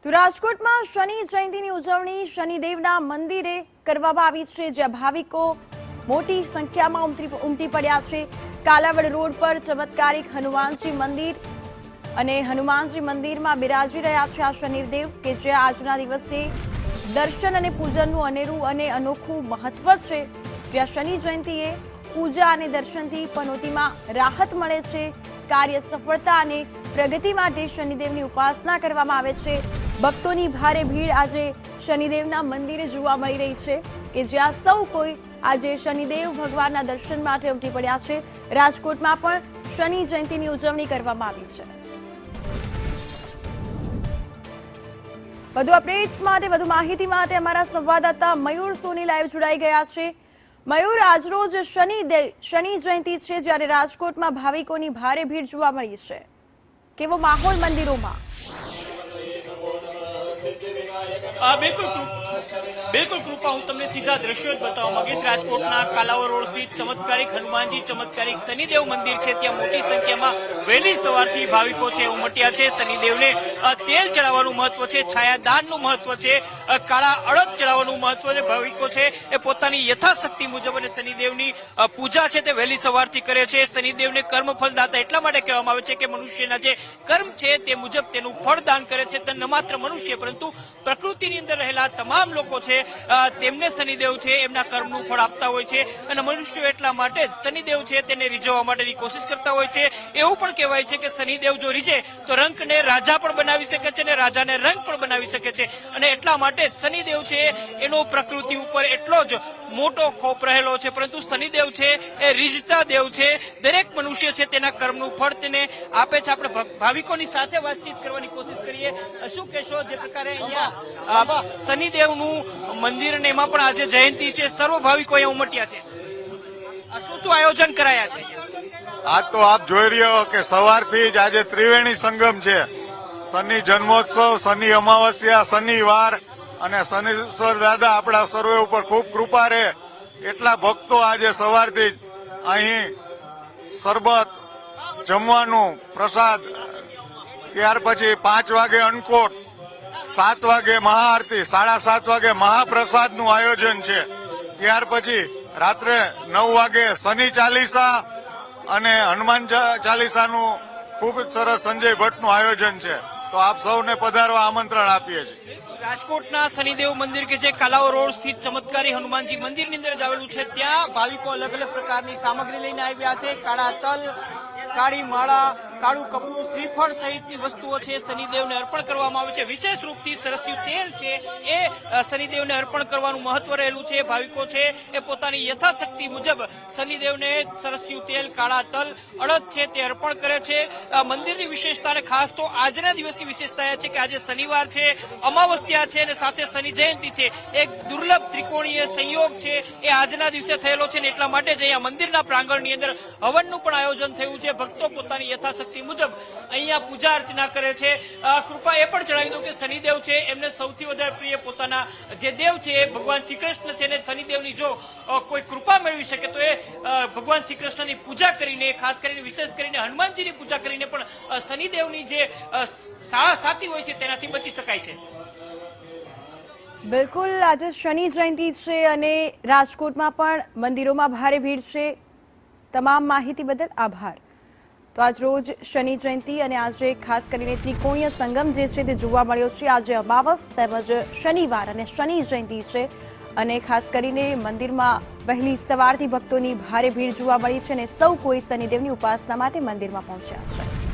તો રાજકોટમાં શનિ જયંતીની ઉજવણી શનિદેવના મંદિરે કરવામાં આવી છે, જ્યાં ભાવિકો મોટી સંખ્યામાં ઉમટી પડ્યા છે। કાલાવડ રોડ પર ચમત્કારિક હનુમાનજી મંદિર અને હનુમાનજી મંદિરમાં બિરાજી રહ્યા છે આ શનિદેવ, કે જે આજના દિવસે દર્શન અને પૂજનનું અનેરું અને અનોખું મહત્વ છે। જ્યાં શનિ જયંતીએ પૂજા અને દર્શનથી પનોતીમાં રાહત મળે છે। કાર્ય સફળતા અને પ્રગતિ માટે શનિદેવની ઉપાસના કરવામાં આવે છે। ભક્તોની ભારે ભીડ આજે શનિદેવના મંદિરે જોવા મળી રહી છે, કે જ્યાં સૌ કોઈ આજે શનિદેવ ભગવાનના દર્શન માટે ઉમટી પડ્યા છે। રાજકોટમાં પણ શનિ જયંતીની ઉજવણી કરવામાં આવી છે। વધુ અપડેટ્સ માટે, વધુ માહિતી માટે અમારા સંવાદદાતા મયુર સોની લાઈવ જોડાઈ ગયા છે। મયુર, આજરોજ શનિ જયંતી છે, જ્યારે રાજકોટમાં ભાવિકોની ભારે ભીડ જોવા મળી છે, કેવો માહોલ મંદિરોમાં? બિલકુલ કૃપા, હું તમને સીધા દ્રશ્યો જ બતાવવા માંગીશ। રાજકોટના કાલાવડ રોડ સ્થિત ચમત્કારિક હનુમાનજી ચમત્કારિક શનિદેવ મંદિર છે, ત્યાં મોટી સંખ્યામાં વહેલી સવારથી ભાવિકો છે ઉમટ્યા છે। શનિદેવને તેલ ચડાવવાનું મહત્વ છે, છાયાદાનનું મહત્વ છે, કાળા અડદ ચડાવવાનું મહત્વ છે। ભાવિકો છે એ પોતાની યથાશક્તિ મુજબ અને શનિદેવની પૂજા છે તે વહેલી સવારથી કરે છે। શનિદેવને કર્મ ફલદાતા એટલા માટે કહેવામાં આવે છે કે મનુષ્યના જે કર્મ છે તે મુજબ તેનું ફળદાન કરે છે। ન માત્ર મનુષ્ય પરંતુ પ્રકૃતિની અંદર રહેલા તમામ લોકો છે તેમને શનિદેવ છે એમના કર્મનું ફળ આપતા હોય છે, અને મનુષ્યો એટલા માટે જ શનિદેવ છે તેને રીઝવવા માટેની કોશિશ કરતા હોય છે। એવું પણ કહેવાય છે કે શનિદેવ જો રીઝે તો રંકને રાજા પણ બનાવી શકે છે અને રાજાને રંક પણ બનાવી શકે છે, અને એટલા માટે જ શનિદેવ છે એનો પ્રકૃતિ ઉપર એટલો જ મોટો ખોફ રહેલો છે। પરંતુ શનિદેવ છે એ રીઝતા દેવ છે, દરેક મનુષ્ય છે તેના કર્મનું ફળ તેને આપે છે। આપણે ભાવિકોની સાથે વાતચીત કરવાની કોશિશ કરીએ। શું કહેશો, જે પ્રકારે અહીંયા શનિદેવનું મંદિર અને એમાં પણ આજે જયંતી છે, સર્વ ભાવિકો અહીંયા ઉમટ્યા છે, શું શું આયોજન કરાયા છે? આજ તો આપ જોઈ રહ્યો કે સવારથી જ આજે ત્રિવેણી સંગમ છે। શનિ જન્મોત્સવ, શનિ અમાવસ્યા, શનિવાર અને શનિશ્વર દાદા આપણા સર્વે ઉપર ખૂબ કૃપા રહે એટલા ભક્તો આજે સવારથી જ અહીં શરબત, જમવાનું, પ્રસાદ, ત્યાર પછી 5 વાગે અન્નકોટ, 7 વાગે મહાઆરતી, 7:30 વાગે મહાપ્રસાદનું આયોજન છે। ત્યાર પછી રાત્રે 9 વાગે શનિ ચાલીસા અને હનુમાન ચાલીસાનું ખૂબ જ સરસ સંજય ભટ્ટનું આયોજન છે। તો આપ સૌને પધારવા આમંત્રણ આપીએ છીએ। રાજકોટના શનિદેવ મંદિર કે જે કાલાવડ રોડ સ્થિત ચમત્કારી હનુમાનજી મંદિરની અંદર જ આવેલું છે, ત્યાં ભાવિકો અલગ અલગ પ્રકારની સામગ્રી લઈને આવ્યા છે। કાળા તલ, કાળી માળા, કાળું કપડું, શ્રીફળ સહિતની વસ્તુઓ છે શનિદેવને અર્પણ કરવામાં આવે છે। વિશેષ રૂપથી સરસ્યું તેલ છે એ શનિદેવને અર્પણ કરવાનું મહત્વ રહેલું છે। ભાવિકો છે એ પોતાની યથાશક્તિ મુજબ શનિદેવને સરસ્યું તેલ, કાળા તલ, અડદ છે તે અર્પણ કરે છે। મંદિરની વિશેષતા અને ખાસ તો આજના દિવસની વિશેષતા એ છે કે આજે શનિવાર છે, અમાવસ્યા છે અને સાથે શનિ જયંતિ છે, એક દુર્લભ ત્રિકોણીય સંયોગ છે એ આજના દિવસે થયેલો છે, ને એટલા માટે જ અહીંયા મંદિરના પ્રાંગણની અંદર હવનનું પણ આયોજન થયું છે। ભક્તો પોતાની યથાશક્તિ મુજબ અહીંયા પૂજા અર્ચના કરે છે। કૃપા એ પણ જણાવી દઉં કે શનિદેવ છે એમને સૌથી વધારે પ્રિય પોતાના જે દેવ છે એ ભગવાન શ્રી કૃષ્ણ છે, ને શનિદેવની જો કોઈ કૃપા મેળવી શકે તો એ ભગવાન શ્રી કૃષ્ણની પૂજા કરીને, ખાસ કરીને વિશેષ કરીને હનુમાનજીની પૂજા કરીને પણ શનિદેવની જે સાળા સાતી હોય છે તેનાથી બચી શકાય છે। બિલકુલ, આજે શનિ જયંતી છે અને રાજકોટમાં પણ મંદિરોમાં ભારે ભીડ છે। તમામ માહિતી બદલ આભાર। તો આજ રોજ શનિ જયંતી અને આજે ખાસ કરીને ત્રિકોણીય સંગમ જે છે તે જોવા મળ્યો છે। આજે અમાવસ તેમજ શનિવાર અને શનિ જયંતી છે, અને ખાસ કરીને મંદિરમાં વહેલી સવારથી ભક્તોની ભારે ભીડ જોવા મળી છે, અને સૌ કોઈ શનિદેવની ઉપાસના માટે મંદિરમાં પહોંચ્યા છે।